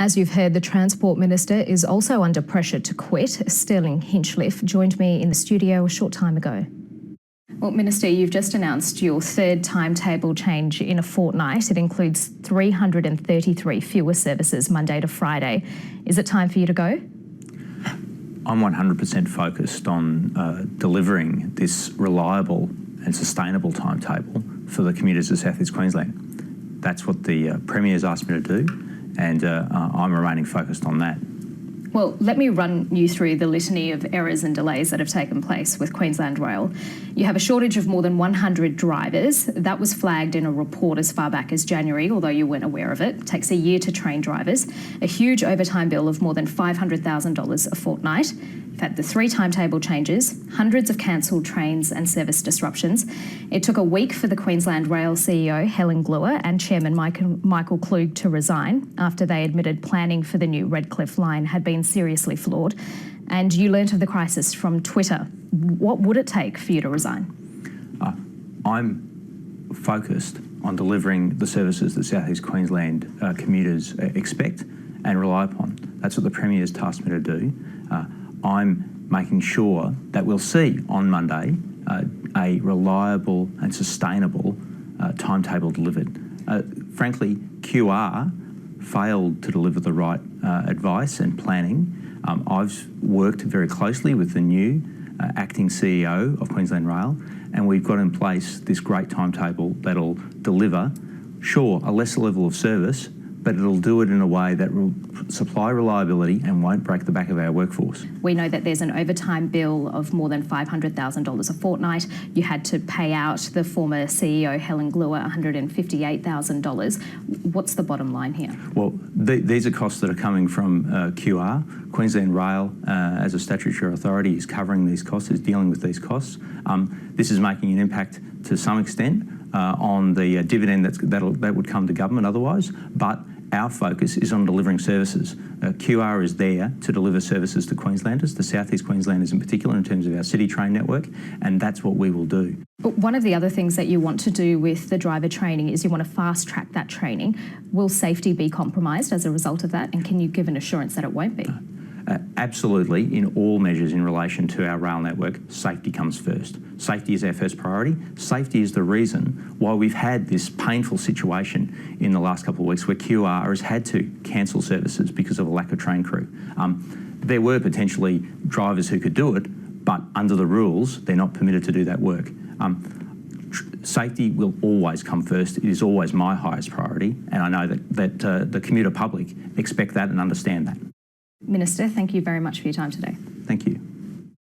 As you've heard, the Transport Minister is also under pressure to quit. Stirling Hinchliffe joined me in the studio a short time ago. Well, Minister, you've just announced your third timetable change in a fortnight. It includes 333 fewer services Monday to Friday. Is it time for you to go? I'm 100% focused on delivering this reliable and sustainable timetable for the commuters of South East Queensland. That's what the Premier's asked me to do, and I'm remaining focused on that. Well, let me run you through the litany of errors and delays that have taken place with Queensland Rail. You have a shortage of more than 100 drivers. That was flagged in a report as far back as January, although you weren't aware of it. It takes a year to train drivers. A huge overtime bill of more than $500,000 a fortnight. You've had the 3 timetable changes, hundreds of cancelled trains and service disruptions. It took a week for the Queensland Rail CEO, Helen Gluer, and Chairman Michael Klug to resign after they admitted planning for the new Redcliffe line had been seriously flawed. And you learnt of the crisis from Twitter. What would it take for you to resign? I'm focused on delivering the services that South East Queensland commuters expect and rely upon. That's what the Premier has tasked me to do. I'm making sure that we'll see on Monday a reliable and sustainable timetable delivered. Frankly, QR failed to deliver the right advice and planning. I've worked very closely with the new acting CEO of Queensland Rail, and we've got in place this great timetable that'll deliver, sure, a lesser level of service, but it'll do it in a way that will supply reliability and won't break the back of our workforce. We know that there's an overtime bill of more than $500,000 a fortnight. You had to pay out the former CEO, Helen Gluer, $158,000. What's the bottom line here? Well, these are costs that are coming from QR. Queensland Rail, as a statutory authority, is covering these costs, is dealing with these costs. This is making an impact to some extent on the dividend that would come to government otherwise, but our focus is on delivering services. QR is there to deliver services to Queenslanders, to South East Queenslanders in particular, in terms of our city train network, and that's what we will do. But one of the other things that you want to do with the driver training is you want to fast track that training. Will safety be compromised as a result of that, and can you give an assurance that it won't be? Absolutely, in all measures in relation to our rail network, safety comes first. Safety is our first priority. Safety is the reason why we've had this painful situation in the last couple of weeks where QR has had to cancel services because of a lack of train crew. There were potentially drivers who could do it, but under the rules, they're not permitted to do that work. Safety will always come first. It is always my highest priority, and I know that the commuter public expect that and understand that. Minister, thank you very much for your time today.